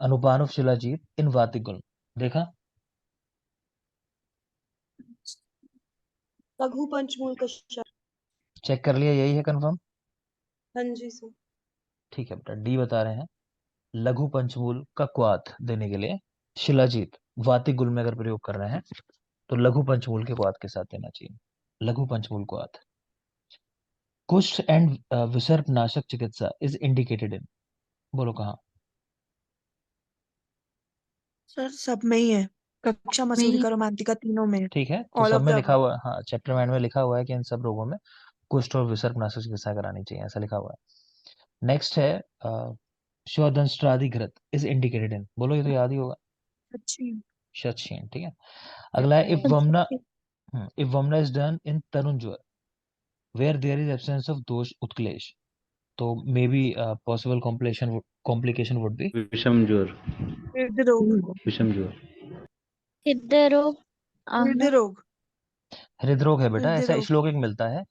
अनुपानुफ शिलाजीत इन वातिगुल्म। देखा? लघु पंचमूल कषाय। चेक कर लिया, यही है कंफर्म? हाँ जी सर। ठीक है बेटा, डी बता रहे हैं लघु पंचमूल का क्वाथ देने के लिए शिलाजीत वातिगुल्म में अगर प्रयोग कर रहे हैं तो लघु पंचमूल के क्वाथ के साथ देना चाहिए, लघु पंचमूल क्वाथ। कुष्ठ एंड विसर्प नाशक चिकित्सा इज इंडिकेटेड इन, बोलो कहाँ? सर सब में ही है, कक्षा मसूरिका रोमांतिका तीनों में। ठीक है, तो ऑल सब ऑफ में द लिखा अबव। हुआ है, हाँ चैप्टर में में लिखा हुआ है कि इन सब रोगों में कुष्ठ और विसर्प नाशक चिकित्सा करानी चाहिए, ऐसा लिखा हुआ है। नेक्स्ट है श्वदंष्ट्रादिघ्रत इज इंडिकेटेड इन, बोलो ये तो याद ही होगा, अच्छी। शतशीन। ठीक है, अगला है if vamana is done in tarun jwar where there is absence of dosha utklesh, तो may be possible complication would be visham jwar. हृदय रोग। विषम ज्वर। हृदय रोग। हृदय रोग। हृदरोग है बेटा। हृदय ऐसा रोग। श्लोक एक मिलता है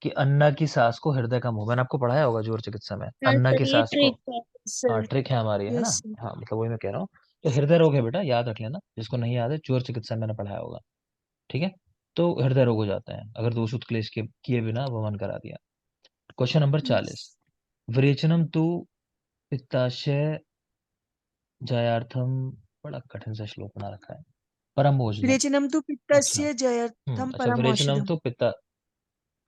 कि अन्ना की सांस को हृदय कम हो, मैंने आपको पढ़ाया होगा जोर चिकित्सा में, हाँ अन्ना सर, की ये सांस को। ट्रिक है। हाँ सर। ट्रिक है हमारी, है ना? Yes sir. हाँ मतलब वही मैं कह रहा हूँ। तो हृदय रोग है बेटा, याद रख लेना, जिसको नहीं याद है जोर चिकित्सा में मैंने पढ़ाया होगा। ठीक है, तो हृदय रोग हो जाता है अगर दोष उत्क्लेश के किए बिना वमन करा दिया। क्वेश्चन नंबर 40, विरेचनम तु पित्ताशय जयार्थम, बड़ा कठिन सा श्लोक बना रखा है, परम भोजनम। विरेचनम तु अच्छा, पित्तस्य जयर्थम अच्छा, परम विरेचनम औषधम। तो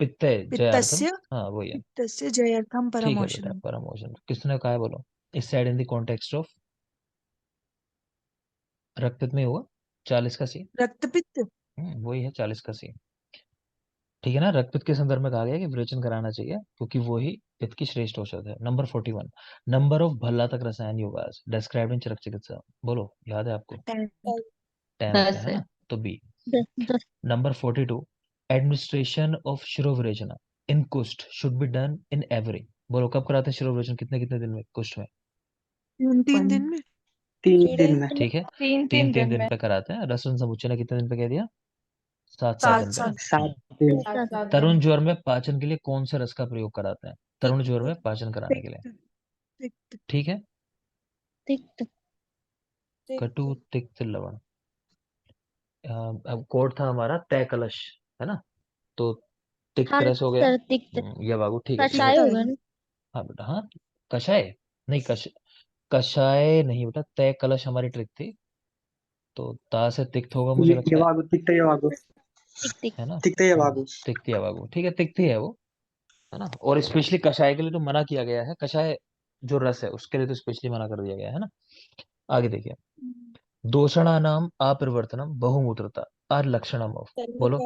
पित्ते जयार्थम, पित्तस्य हाँ वही है। पित्तस्य जयर्थम ठीक परम है बेटा, औषधम। परम भोजन किसने कहा है बोलो? इस side in the context of रक्तपित में हुआ 40 का सी। रक्तपित्त। वही है 40 का सी। ठीक है ना, रक्तपित के संदर्भ में कहा गया कि विरेचन कराना चाहिए क्योंकि वो ही पित्त की श्रेष्ठ औषध है। नंबर 41, नंबर ऑफ भल्लातक रसायन योगास डिस्क्राइब्ड इन चरक चिकित्सा, बोलो याद है आपको? 10 होते 10 हैं है। ना, तो बी। 10 नंबर 42, एडमिनिस्ट्रेशन ऑफ शिरोविरेचना इन कुष्ठ should be done in every, बोलो कब कराते हैं शिरोविरेचन, कितने कितने दिन में कुष्ठ में? 3 दिन में। 3 दिन में। ठीक है, तीन तीन दिन पे कराते हैं। रसन समुच्चय ने कितने दिन पे कह दिया? 7 7 दिन पे ना। 7 दिन। 7 तरुण ज्वर में पाचन के लिए कौन से रस का प्रयोग कराते हैं तरुण ज्वर में पाचन कराने के लिए? पित्त। पित्त। ठीक है, तिक्त। कटु तिक्त लवण। अब कोड था हमारा तय कलश, है ना? तो तिक्त हाँ रस हो गया। सर, तिक्त। ये बाबू ठीक है, ठीक है। कषाय होगा ना? हाँ बेटा, हाँ कषाय नहीं, कषाय नहीं बेटा, तय कलश हमारी ट्रिक थी, तो ता से तिक्त होगा मुझे लगता है यवागु तिक्त यवागु तिक्त। है ना? तिक्त यवागु। तिक्त या बाबू, ठीक है, तिक्त ही है वो, है ना? और स्पेशली कषाय के लिए तो मना किया गया है, कषाय जो रस है उसके लिए तो स्पेशली मना कर दिया गया है ना। आगे देखिए, दोषणानाम अपरिवर्तनम बहुमूत्रता आर लक्षणम ऑफ, बोलो।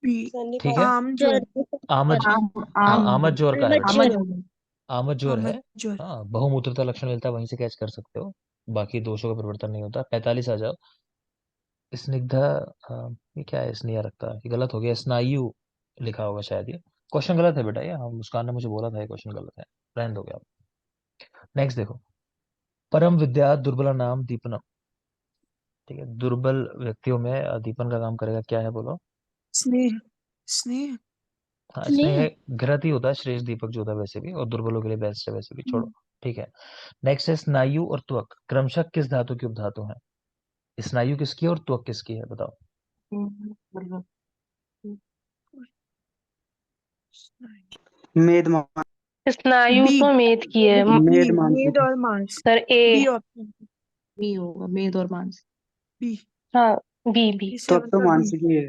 ठीक है, आम ज्वर। ज्वर। आमज, हाँ आमज जोर का है बेटा, आमज ज्वर। आमज जोर है। आमद ज्वर। हाँ बहुमूत्रता लक्षण मिलता है, वहीं से कैच कर सकते हो, बाकी दोषों का परिवर्तन नहीं होता। 45 आ जाओ। स्निग्धा, ये क्या है, स्नेह रखता है, ये गलत हो गया, स्नायु लिखा होगा शायद, ये क्वेश्चन गलत है बेटा, ये हाँ मुस्कान ने मुझे बोला था ये क्वेश्चन गलत है, रहने दो गया। नेक्स्ट देखो, परम विद्या दुर्बल नाम दीपनम। ठीक है, दुर्बल व्यक्तियों में दीपन का काम करेगा, क्या है बोलो? स्नेह। स्नेह। हाँ स्नेह। स्नेह घृत ही होता है, श्रेष्ठ दीपक जो होता है वैसे भी, और दुर्बलों के लिए बेस्ट है वैसे भी, छोड़ो। ठीक है, नेक्स्ट है स्नायु और त्वक क्रमशः किस धातु की उपधातु है? स्नायु किसकी है और त्वक किसकी है, बताओ? मेद मा- स्नायु बी। तो मेद की है। मेद मांस। मेद और मांस। Sir A. B option. B होगा, मेद और मांस। बी। हाँ, बी बी। तो अब तो मानसिक ही है।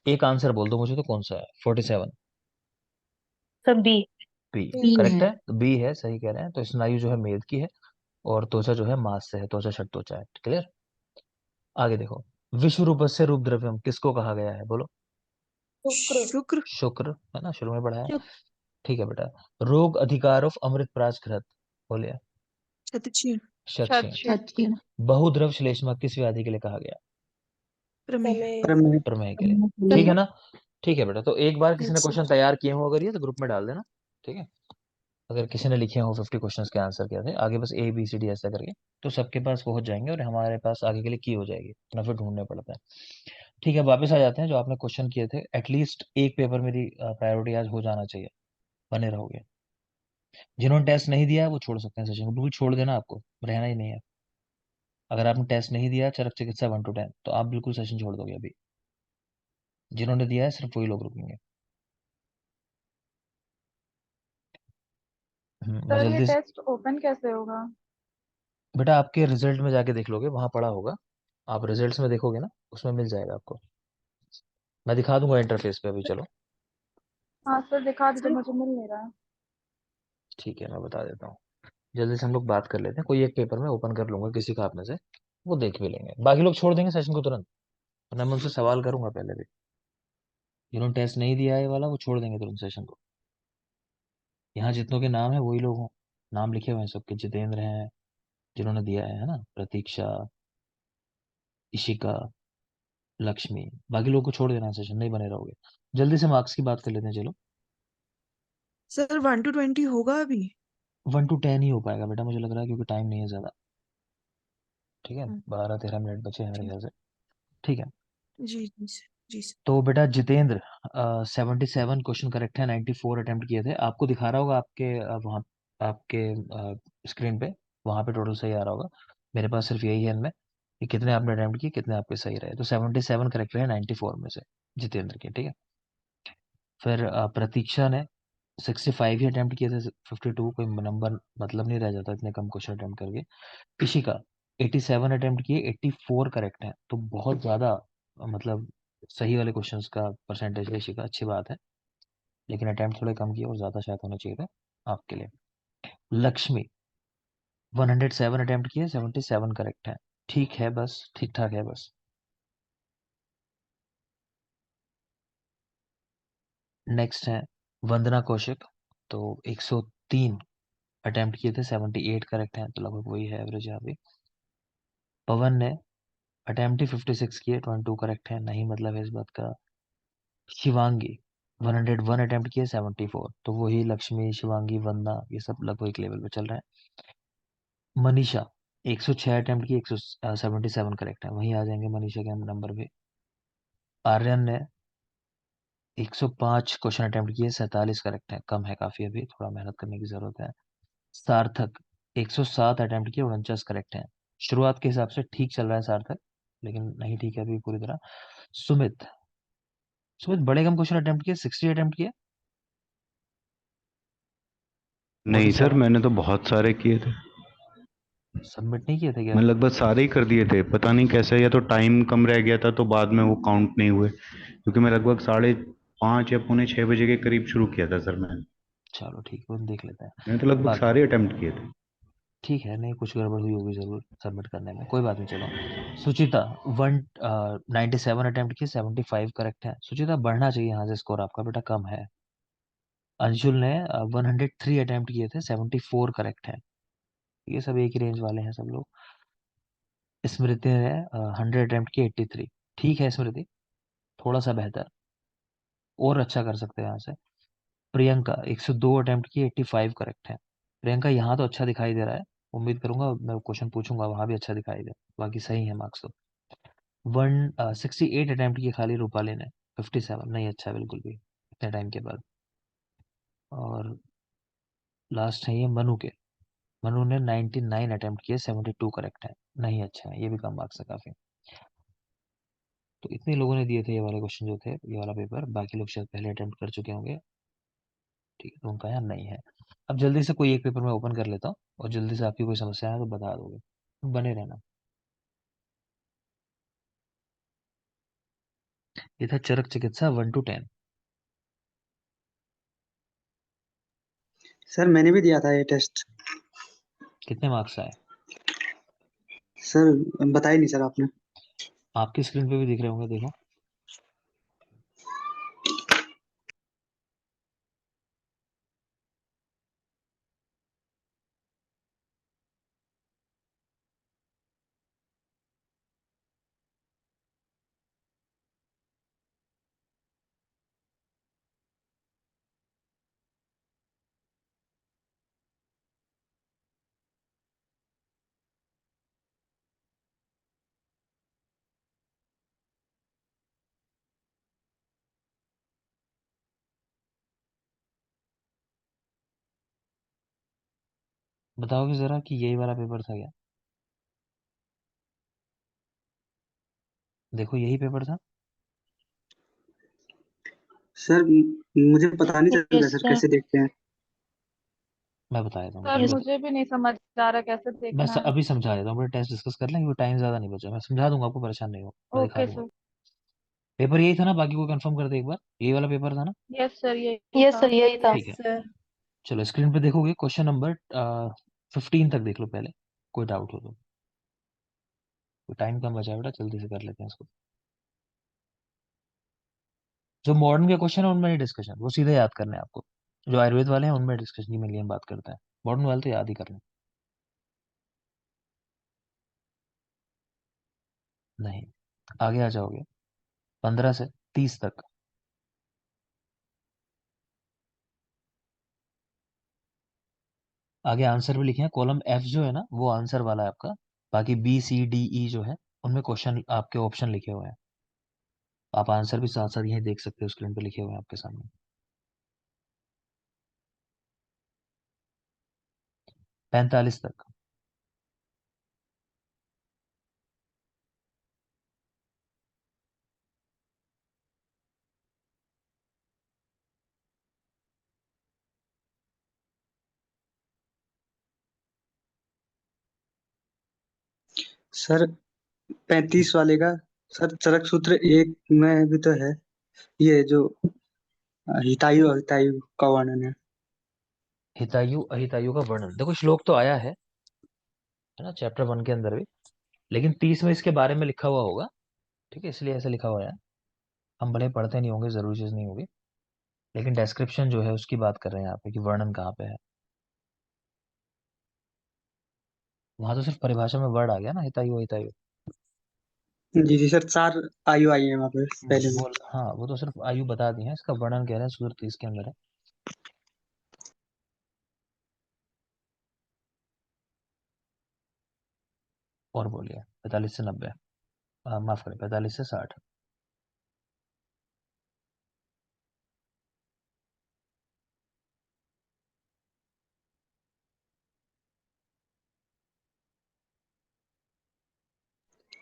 एक आंसर बोल दो मुझे, तो कौन सा है 47? Sir B. B B correct है। है, तो बी है, सही कह रहे हैं। तो स्नायु जो है मेद की है और त्वचा जो है मांस से है, त्वचा षट त्वचा है, क्लियर। आगे देखो, विश्व रूप से रूप द्रव्यम किसको कहा गया है, बोलो? शुक्र। शुक्र, है ना, शुरू में पढ़ा है। शुक्र। ठीक है बेटा, रोग अधिकार ऑफ अमृत प्राच घृत, बोलिए। शतचीन। शतशीन। अच्छी है। बहुद्रव श्लेष्मा किस व्याधि के लिए कहा गया? प्रमेय। प्रमेय। प्रमेह के लिए, ठीक है ना? ठीक है बेटा, तो एक बार किसी ने यस क्वेश्चन तैयार किए हो अगर ये, तो ग्रुप में डाल देना, ठीक है? अगर किसी ने लिखे हो 50 क्वेश्चंस के आंसर किया थे आगे, बस ए बी सी डी ऐसा करके, तो सबके पास पहुंच जाएंगे और हमारे पास आगे के लिए की हो जाएगी, ना फिर ढूंढने पड़ता है। ठीक है, वापस आ जाते हैं, जो आपने क्वेश्चन किए थे एटलीस्ट एक पेपर मेरी प्रायोरिटी आज हो जाना चाहिए, बने रहोगे। जिन्होंने टेस्ट नहीं दिया है वो छोड़ सकते हैं सेशन को, बिल्कुल छोड़ देना, आपको रहना ही नहीं है। अगर आपने टेस्ट नहीं दिया चरक चिकित्सा 1 to 10 तो आप बिल्कुल सेशन छोड़ दोगे अभी। जिन्होंने दिया है सिर्फ वही लोग रुकेंगे। मैं सर ये जल्दी से टेस्ट ओपन कैसे होगा? बेटा आपके रिजल्ट में जाके देख लोगे, वहां पड़ा होगा। आप रिजल्ट्स में देखोगे ना, उसमें मिल जाएगा आपको। मैं दिखा दूंगा इंटरफेस पे अभी, चलो। हाँ सर दिखा दीजिए, सर मुझे मिल नहीं रहा है। ठीक है, मैं बता देता हूँ। जल्दी से हम लोग बात कर लेते हैं, कोई एक पेपर में ओपन कर लूंगा किसी का आप में से, वो देख भी लेंगे, बाकी लोग छोड़ देंगे सेशन को तुरंत। वरना मैं उनसे सवाल करूंगा पहले भी। जिन्होंने टेस्ट नहीं दिया है ये वाला, वो छोड़ देंगे तुरंत सेशन को। यहाँ जितनों के नाम है वही लोग हों, नाम लिखे हुए हैं सबके, जितेंद्र हैं जिन्होंने दिया है ना, प्रतीक्षा, इशिका, लक्ष्मी। बाकी लोग को छोड़ देना, सेशन नहीं बने रहोगे। जल्दी से मार्क्स की बात कर लेते हैं, चलो। सर 1 to 20 होगा अभी? 1 to 10 ही हो पाएगा बेटा, मुझे लग रहा है, क्योंकि टाइम नहीं है ज्यादा। ठीक है, हम्म, 12-13 मिनट बचे हैं मेरे ठीक। ख्याल से। ठीक है। जी जी सर, जी सर। तो बेटा जितेंद्र, 77 क्वेश्चन करेक्ट है, 94 अटेम्प्ट किए थे। आपको दिखा रहा होगा आपके वहाँ, आपके स्क्रीन पे, वहाँ पे टोटल सही आ रहा होगा। मेरे पास सिर्फ यही है इनमें कि कितने आपने अटेम्प्ट किए, कितने आपके सही रहे। तो 77 करेक्ट रहे 94 में से, जितेंद्र के। ठीक है। फिर प्रतीक्षा ने 65 ही अटेम्प्ट किए थे, 52 कोई नंबर मतलब नहीं रह जाता इतने कम क्वेश्चन अटेम्प्ट करके। इशिका 87 अटेम्प्ट किए, 84 करेक्ट हैं, तो बहुत ज़्यादा मतलब सही वाले क्वेश्चंस का परसेंटेज है इशिका, अच्छी बात है। लेकिन अटेम्प्ट थोड़े कम किए और ज़्यादा शायद होने चाहिए थे आपके लिए। लक्ष्मी 107 अटेम्प्ट किए, 77 करेक्ट हैं, ठीक है बस, ठीक ठाक है बस। नेक्स्ट है वंदना कौशिक, तो 103 अटेम्प्ट किए थे, 78 करेक्ट हैं, तो लगभग वही है एवरेज यहाँ पे। पवन ने अटेम्प्ट ही 56 किए, 22 करेक्ट है, नहीं मतलब है इस बात का। शिवांगी 101 अटेम्प्ट किए, 74, तो वही लक्ष्मी, शिवांगी, वंदना, ये सब लगभग एक लेवल पे चल रहे हैं। मनीषा 106 अटेम्प्ट किए, 177 करेक्ट है, वहीं आ जाएंगे मनीषा के नंबर पे। आर्यन ने 105 क्वेश्चन अटेम्प्ट किए, 47 करेक्ट है, कम है काफी, अभी थोड़ा मेहनत करने की जरूरत है। सार्थक 107 अटेम्प्ट किए, 49 करेक्ट है। शुरुआत के हिसाब से ठीक चल रहा है सार्थक, लेकिन नहीं ठीक है अभी पूरी तरह। सुमित, सुमित बड़े कम क्वेश्चन अटेम्प्ट किए, 60 अटेम्प्ट किए, बहुत नहीं अच्छा सर, है। मैंने तो बहुत सारे किए थे। सबमिट नहीं किए थे क्या? मैं लगभग सारे ही कर दिए थे, पता नहीं कैसे, या तो टाइम कम रह गया था तो बाद में वो काउंट नहीं हुए, क्योंकि मैं लगभग 5:30 या पौने 6 बजे के करीब शुरू किया था सर मैंने। चलो ठीक है, वो देख लेते हैं। मैंने तो लगभग बाकी सारे अटेम्प्ट किए थे। ठीक है, नहीं कुछ गड़बड़ हुई होगी जरूर सबमिट करने में, कोई बात नहीं, चलो। सुचिता 97 अटेम्प्ट किए, 75 करेक्ट है। सुचिता बढ़ना चाहिए यहाँ से, स्कोर आपका बेटा कम है। अंशुल ने 103 अटेम्प्ट किए थे, 74 करेक्ट है। ये सब एक ही रेंज वाले हैं सब लोग। स्मृति ने 100 अटेम्प्ट किए, 83, ठीक है स्मृति, थोड़ा सा बेहतर, और अच्छा कर सकते हैं यहाँ से। प्रियंका 102 अटेम्प्ट किए, 85 करेक्ट है। प्रियंका यहाँ तो अच्छा दिखाई दे रहा है, उम्मीद करूंगा मैं क्वेश्चन पूछूंगा वहां भी अच्छा दिखाई दे, बाकी सही है मार्क्स तो। 168 अटेम्प्ट किए खाली रूपाली ने, 57 नहीं अच्छा बिल्कुल भी इतने टाइम के बाद। और लास्ट है ये मनु के, मनु ने 99 अटेम्प्ट किए, 72 करेक्ट है, नहीं अच्छा है, ये भी कम मार्क्स है काफी। तो इतने लोगों ने दिए थे ये वाले क्वेश्चन जो थे, ये वाला पेपर, बाकी लोग शायद पहले अटेम्प्ट कर चुके होंगे। ठीक है, तो उनका यहाँ नहीं है। अब जल्दी से कोई एक पेपर मैं ओपन कर लेता हूँ, और जल्दी से आपकी कोई समस्या है तो बता दोगे, बने रहना। ये था चरक चिकित्सा 1 to 10। सर मैंने भी दिया था ये टेस्ट। कितने मार्क्स आए? सर बताया नहीं सर आपने। आपकी स्क्रीन पे भी दिख रहे होंगे, देखो। बताओगे जरा कि यही वाला पेपर था क्या? देखो यही पेपर था। सर मुझे पता नहीं चल रहा यस सर, सर। कैसे देखते हैं? मैं बता देता हूँ, सर ये मुझे भी नहीं समझ आ रहा कैसे मैं देखना है। अभी समझा देता हूँ, बड़े टेस्ट डिस्कस कर लेंगे, टाइम ज्यादा नहीं बचा, मैं समझा दूंगा आपको, परेशान नहीं हो, मैं दिखा ओके दूंगा। सर। पेपर यही था ना? बाकी को कंफर्म कर दे एक बार, यही वाला पेपर था ना? यस सर यही यस था। सर यही था। ठीक है, सर चलो स्क्रीन पे देखोगे, क्वेश्चन नंबर 15 तक देख लो पहले, कोई डाउट हो तो टाइम कम बचा है बेटा, जल्दी से कर लेते हैं इसको। जो मॉडर्न के क्वेश्चन है उनमें नहीं डिस्कशन, वो सीधे याद करने हैं आपको। जो आयुर्वेद वाले हैं उनमें डिस्कशन की मिलियन बात करते हैं, मॉडर्न वाले तो याद ही करने। नहीं, आगे आ जाओगे 15 से 30 तक। आगे आंसर भी लिखे हैं, कॉलम एफ जो है ना वो आंसर वाला है आपका, बाकी बी सी डी ई जो है उनमें क्वेश्चन आपके ऑप्शन लिखे हुए हैं। आप आंसर भी साथ साथ यहीं देख सकते हो, स्क्रीन पे लिखे हुए हैं आपके सामने। 45 तक। सर 35 वाले का, सर चरक सूत्र एक में भी तो है, ये जो हितायु अहितायु का वर्णन है। हितायु अहितायु का वर्णन देखो, श्लोक तो आया है ना चैप्टर 1 के अंदर भी, लेकिन 30 में इसके बारे में लिखा हुआ होगा। ठीक है, इसलिए ऐसे लिखा हुआ है। हम भले पढ़ते नहीं होंगे, जरूरी चीज नहीं होगी, लेकिन डेस्क्रिप्शन जो है उसकी बात कर रहे हैं यहाँ पे कि वर्णन कहाँ पे है। वहां तो सिर्फ परिभाषा में वर्ड आ गया ना, हितायु अहितायु। जी जी सर, 4 आयु आई है वहाँ पे पहले में। वो हाँ, वो तो सिर्फ आयु बता दी है, इसका वर्णन कह रहे हैं सूत्र 30 के अंदर है। और बोलिए 45 से 90, माफ करें 45 से 60।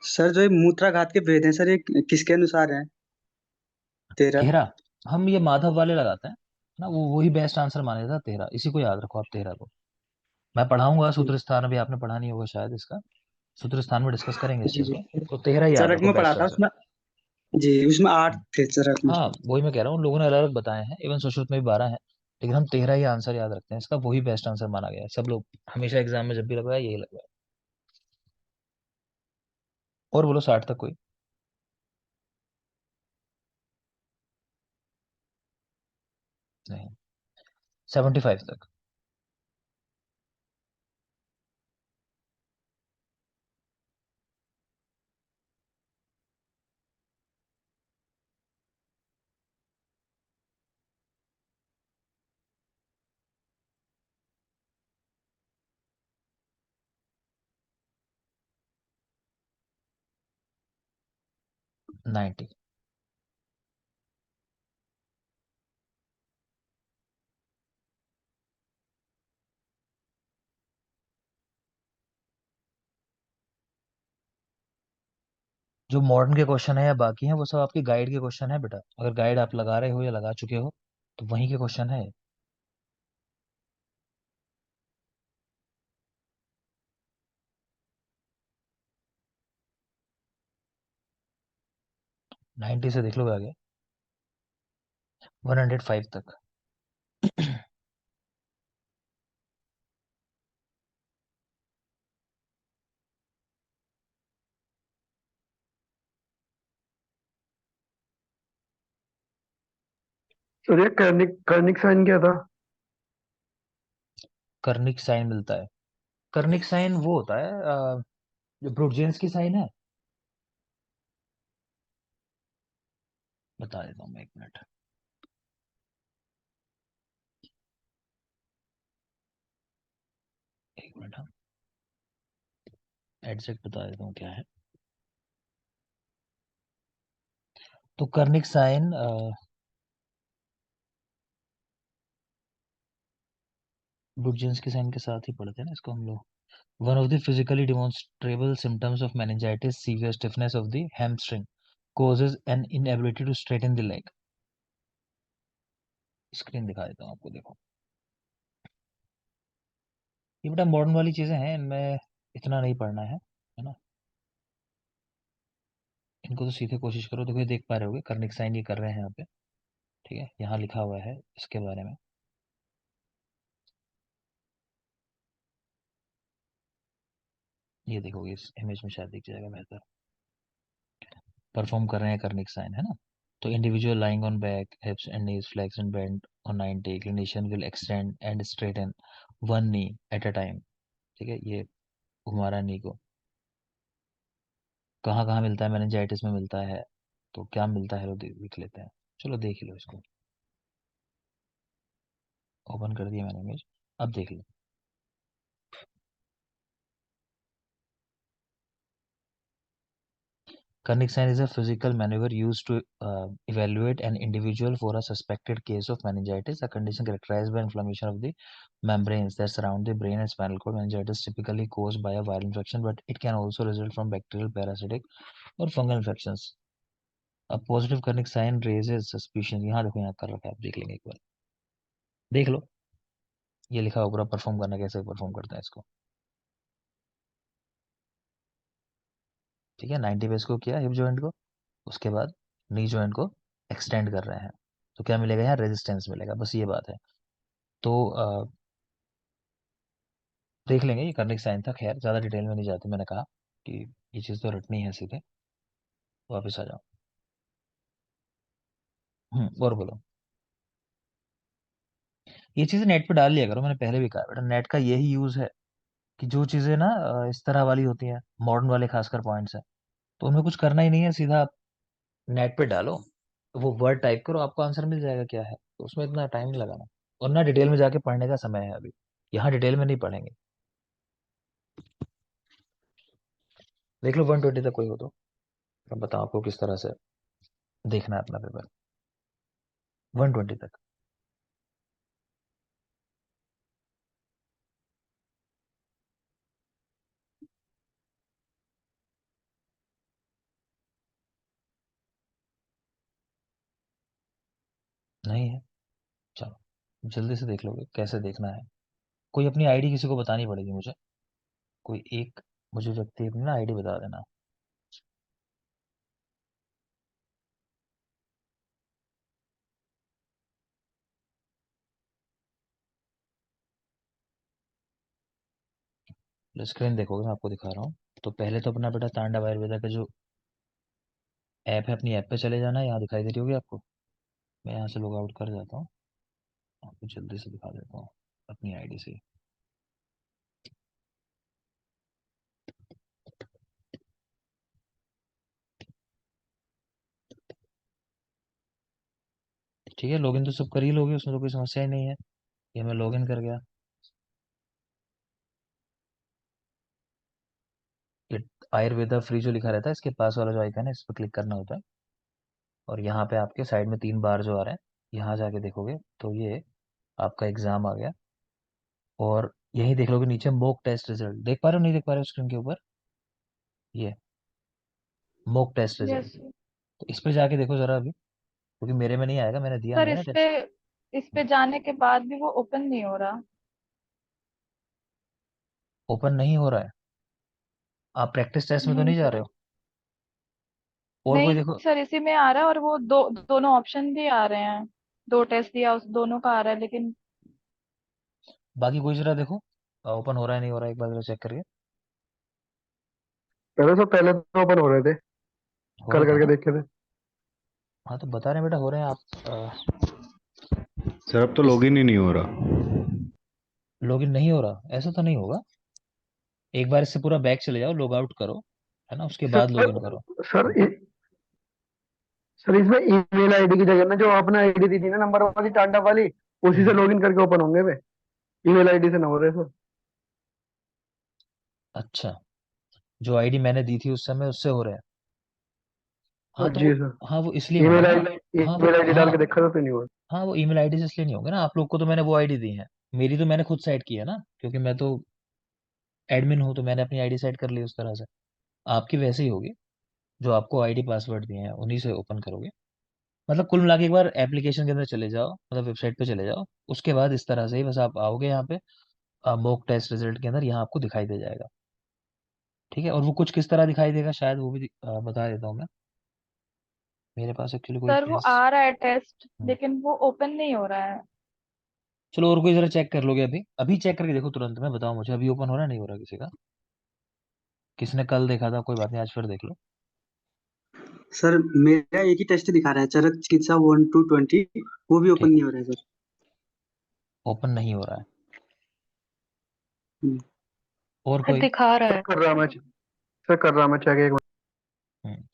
सर जो ये मूत्राघात के भेद हैं सर, ये किसके अनुसार है? 13। 13, हम ये माधव वाले लगाते हैं ना, वो वही बेस्ट आंसर माना जाता है 13, इसी को याद रखो आप 13 को। मैं पढ़ाऊंगा सूत्र स्थान, अभी आपने पढ़ा नहीं होगा शायद, इसका सूत्र स्थान में डिस्कस करेंगे इस जी चीज जी, को। तो 13 याद चरक रखो में पढ़ा बेस्ट था आंसर। उसमें। जी उसमें 8 थे चरक में। हाँ वही मैं कह रहा हूँ, लोगों ने अलग अलग बताए हैं, इवन सुश्रुत में भी 12 है, लेकिन हम 13 ही आंसर याद रखते हैं, इसका वही बेस्ट आंसर माना गया है। सब लोग हमेशा एग्जाम में जब भी लगवाया यही लगवाया। और बोलो 60 तक कोई? नहीं। 75 तक। नाइन्टी। जो मॉडर्न के क्वेश्चन है या बाकी हैं वो सब आपकी गाइड के क्वेश्चन है बेटा, अगर गाइड आप लगा रहे हो या लगा चुके हो तो वहीं के क्वेश्चन है। 90 से देख लो आगे, 105 तक। सर ये कर्निक कर्निक साइन क्या था? कर्निक साइन मिलता है। कर्निक साइन वो होता है जो ब्रुटजेंस की साइन है। बता देता हूँ मैं, एक मिनट। एक मिनट, हाँ एग्जैक्ट बता देता हूँ क्या है। तो कर्निक साइन बुर्जिन्स्की साइन के साथ ही पढ़ते हैं ना इसको हम लोग। One of the physically demonstrable symptoms of meningitis severe stiffness of the hamstring causes an inability to straighten the leg। Screen दिखा देता हूँ आपको, देखो ये बेटा मॉडर्न वाली चीजें हैं, इनमें इतना नहीं पढ़ना है ना। इनको तो सीधे कोशिश करो। देखो ये देख पा रहे होगे कर्निक साइन ये कर रहे हैं यहाँ पे, ठीक है, यहाँ लिखा हुआ है इसके बारे में। ये देखोगे इस इमेज में शायद दिख जाएगा बेहतर। परफॉर्म कर रहे हैं कर्निक साइन, है ना। तो individual lying on back, hips and knees flex and bend on 90, clinician will extend and straighten one knee at a time. ठीक है, ये घुमा रहा है नी को। कहाँ कहाँ मिलता है मेनिंजाइटिस में मिलता है, तो क्या मिलता है वो देख लेते हैं। चलो देख लो इसको, ओपन कर दिया मैंने इमेज, अब देख लो। Kernick sign is a physical maneuver used to evaluate an individual for a suspected case of meningitis, a condition characterized by inflammation of the membranes that surround the brain and spinal cord. Meningitis typically caused by a viral infection, but it can also result from bacterial, parasitic, or fungal infections. A positive Kernick sign raises suspicion। यहाँ देखो, यहाँ कर रखा है, आप देख लेंगे एक बार, देख लो। ये लिखा होगा परफॉर्म करना, कैसे परफॉर्म करता है इसको। ठीक है, 90 पे इसको किया हिप जॉइंट को, उसके बाद नी जॉइंट को एक्सटेंड कर रहे हैं, तो क्या मिलेगा यहाँ, रेजिस्टेंस मिलेगा, बस ये बात है। तो देख लेंगे, ये करने साइन था। खैर ज़्यादा डिटेल में नहीं जाते, मैंने कहा कि ये चीज़ तो रटनी है सीधे। वापस आ जाओ। और बोलो। ये चीज़ें नेट पे डाल लिया करो, मैंने पहले भी कहा बेटा, नेट का यही यूज़ है कि जो चीज़ें ना इस तरह वाली होती हैं, मॉडर्न वाले खासकर पॉइंट्स हैं, तो उनमें कुछ करना ही नहीं है, सीधा आप नेट पे डालो, वो वर्ड टाइप करो, आपको आंसर मिल जाएगा क्या है, तो उसमें इतना टाइम नहीं लगाना। और ना डिटेल में जाके पढ़ने का समय है अभी, यहाँ डिटेल में नहीं पढ़ेंगे। देख लो 120 तक कोई हो तो, अब बताओ आपको किस तरह से देखना है अपना पेपर। 120 तक नहीं है, चलो जल्दी से देख लोगे कैसे देखना है। कोई अपनी आईडी किसी को बतानी पड़ेगी मुझे, कोई एक मुझे व्यक्ति अपनी ना आईडी बता देना। स्क्रीन देखोगे, मैं आपको दिखा रहा हूँ। तो पहले तो अपना बेटा तांडव आयुर्वेदा का जो ऐप है, अपनी ऐप पे चले जाना है, यहाँ दिखाई दे रही होगी आपको। मैं यहाँ से लॉग आउट कर जाता हूँ, आपको जल्दी से दिखा देता हूँ अपनी आईडी से। ठीक है, लॉगिन तो सब कर ही लोगे, उसमें तो कोई समस्या ही नहीं है। ये मैं लॉगिन कर गया। ये आयुर्वेदा फ्री जो लिखा रहता है, इसके पास वाला जो आइकन है, इस पर क्लिक करना होता है, और यहाँ पे आपके साइड में 3 बार जो आ रहे हैं, यहाँ जाके देखोगे तो ये आपका एग्जाम आ गया। और यही देख लोगे नीचे मॉक टेस्ट रिजल्ट, देख पा रहे हो नहीं देख पा रहे हो स्क्रीन के ऊपर, ये मॉक टेस्ट रिजल्ट। यस तो इस पे जाके देखो जरा अभी, क्योंकि मेरे में नहीं आएगा, मैंने दिया सर। नहीं है ना टेस्ट। इस पे जाने के बाद भी वो ओपन नहीं हो रहा। ओपन नहीं हो रहा है, आप प्रैक्टिस टेस्ट में तो नहीं नहीं जा रहे सर, हो? और कोई नहीं देखो, सर, इसी में आ रहा है, और वो दोनों ऑप्शन भी आ रहे हैं। 2 टेस्ट दिया, उस दोनों का आ रहा है, लेकिन बाकी कोई जरा देखो ओपन हो रहा है नहीं हो रहा है, एक बार जरा चेक करके। पहले तो ओपन हो रहे थे, हो कर रहे थे करके ना? देखे थे। हाँ तो बता रहे हैं बेटा, हो रहे हैं आप। सर अब तो इस लॉगिन ही नहीं हो रहा। लॉगिन नहीं हो रहा, ऐसा तो नहीं होगा। एक बार इससे पूरा बैक चले जाओ, लॉग आउट करो, है ना, उसके बाद सर लॉगिन करो। सर सर इसमें ईमेल आईडी की जगह में जो आपने आईडी दी थी ना, नंबर वाली, टांडा वाली, उसी से हम्म, लॉगिन करके ओपन होंगे वे। ईमेल आईडी से ना हो रहे सर। अच्छा, जो आईडी मैंने दी थी उस समय, उससे हो रहे हैं। हाँ तो जी सर। हाँ वो इसलिए ईमेल होंगे ना। आईडी हाँ वो ईमेल आईडी डाल के हाँ देखा था तो नहीं हुआ। हाँ वो ईमेल आईडी से इसलिए नहीं होंगे ना, आप लोग को तो मैंने वो आईडी दी है, मेरी तो मैंने खुद सेट की है ना, क्योंकि मैं तो एडमिन हूँ, तो मैंने अपनी आईडी सेट कर ली उस तरह से। आपकी वैसे ही होगी, जो आपको आईडी पासवर्ड दिए हैं उन्हीं से ओपन करोगे। मतलब कुल मिला के एक बार एप्लीकेशन के अंदर चले जाओ, मतलब वेबसाइट पे चले जाओ, उसके बाद इस तरह से ही बस आप आओगे यहाँ पे, मॉक टेस्ट रिजल्ट के अंदर यहाँ आपको दिखाई दे जाएगा। ठीक है, और वो कुछ किस तरह दिखाई देगा शायद वो भी बता देता हूँ मैं। मेरे पास एक्चुअली कोई सर वो टेस्ट। आ रहा है टेस्ट, लेकिन वो ओपन नहीं हो रहा है। चलो और कोई जरा चेक कर लोगे, अभी अभी चेक करके देखो तुरंत में बताओ मुझे, अभी ओपन हो रहा है नहीं हो रहा किसी का? किसने कल देखा था, कोई बात नहीं, आज फिर देख लो। सर मेरा एक ही टेस्ट दिखा रहा है, चरक चिकित्सा 1-20, वो भी ओपन ठीक, नहीं हो रहा है सर। ओपन नहीं हो रहा है। हम्म। और सर कोई? दिखा रहा सर है। कर रहा मैं सर कर रहा मैं चेक एक मिनट।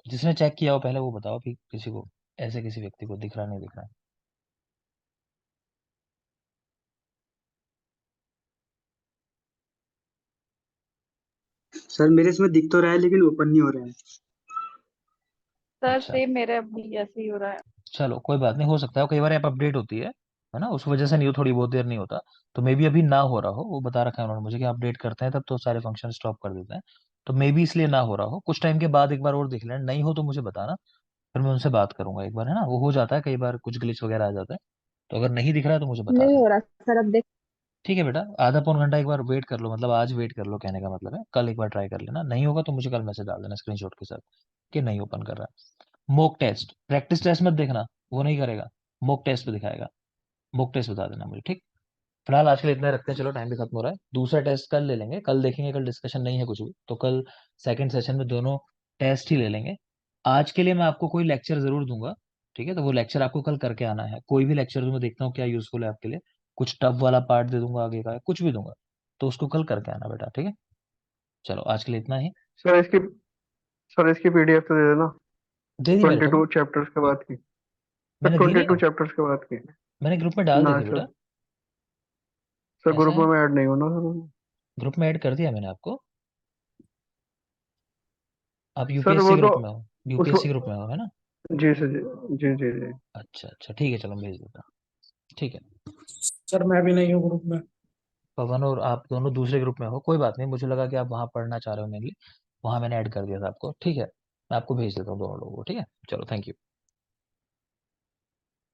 जिसने चेक किया हो पहले वो बताओ कि किसी को, ऐसे किसी व्यक्ति को दिख रहा नहीं दिख रहा है? सर मेरे इसमें दिख तो रहा है लेकिन ओपन नहीं हो रहा है। सर अच्छा, सेम मेरे भी ऐसे ही हो रहा है। चलो कोई बात नहीं, हो सकता है कई बार ऐप अपडेट होती है ना, उस वजह से नहीं हो, थोड़ी बहुत देर नहीं होता। तो मे बी अभी ना हो रहा हो, वो बता रखा है उन्होंने मुझे कि अपडेट करते हैं तब तो सारे फंक्शन स्टॉप कर देते हैं। तो मे बी इसलिए ना हो रहा हो, कुछ टाइम के बाद एक बार और देख लेना, नहीं हो तो मुझे बताना, फिर मैं उनसे बात करूंगा एक बार, है ना, वो हो जाता है कई बार, कुछ ग्लिच वगैरह आ जाता है। तो अगर नहीं दिख रहा है तो मुझे बता नहीं देना। हो रहा सर, अब देख। ठीक है बेटा, आधा पौन घंटा एक बार वेट कर लो, मतलब आज वेट कर लो, कहने का मतलब है कल एक बार ट्राई कर लेना, नहीं होगा तो मुझे कल मैसेज डाल देना स्क्रीनशॉट के साथ कि नहीं ओपन कर रहा है। मॉक टेस्ट, प्रैक्टिस टेस्ट मत देखना, वो नहीं करेगा, मॉक टेस्ट पे दिखाएगा। मॉक टेस्ट बता देना मुझे, ठीक। फिलहाल आज के लिए इतना ही रखते हैं, चलो टाइम भी खत्म हो रहा है, दूसरा टेस्ट कल ले लेंगे, कल देखेंगे, कल डिस्कशन नहीं है कुछ भी, तो कल सेकंड सेशन में दोनों टेस्ट ही ले लेंगे। आज के लिए मैं आपको कोई लेक्चर जरूर दूंगा, ठीक है, तो वो लेक्चर आपको कल करके आना है, कोई भी लेक्चर दूंगा, देखता हूँ क्या यूजफुल है आपके लिए, कुछ टफ वाला पार्ट दे दूंगा आगे का, कुछ भी दूंगा, तो उसको कल करके आना बेटा, ठीक है। चलो आज के लिए इतना ही। सर इसकी पीडीएफ तो दे देना। दे दी मेरे को ना, 22 चैप्टर्स के बाद की। सर मैंने दी नहीं 22 है, चैप्टर्स के बाद की। मैंने ग्रुप में डाल दी ना थी बेटा। सर। सर ऐसा ग्रुप है, में मैं ऐड नहीं हूँ ना सर। ग्रुप में ऐड कर दिया मैंने आपको। आप सर यूपीएससी वो तो ग्रुप में हो, उस यूपीएससी ग्रुप में हो, है ना? जी सर जी। जी जी जी। अच्छा अच्छा, ठीक है, चलो भेज देता, ठीक है। सर मैं भी नहीं हूँ ग्रुप में। पवन और आप दोनों दूसरे ग्रुप में हो, कोई बात नहीं, मुझे लगा कि आप वहां पढ़ना चाह रहे हो मेनली, वहां मैंने ऐड कर दिया था आपको, ठीक है। मैं आपको भेज देता हूँ दोनों लोगों को, ठीक है, चलो थैंक यू।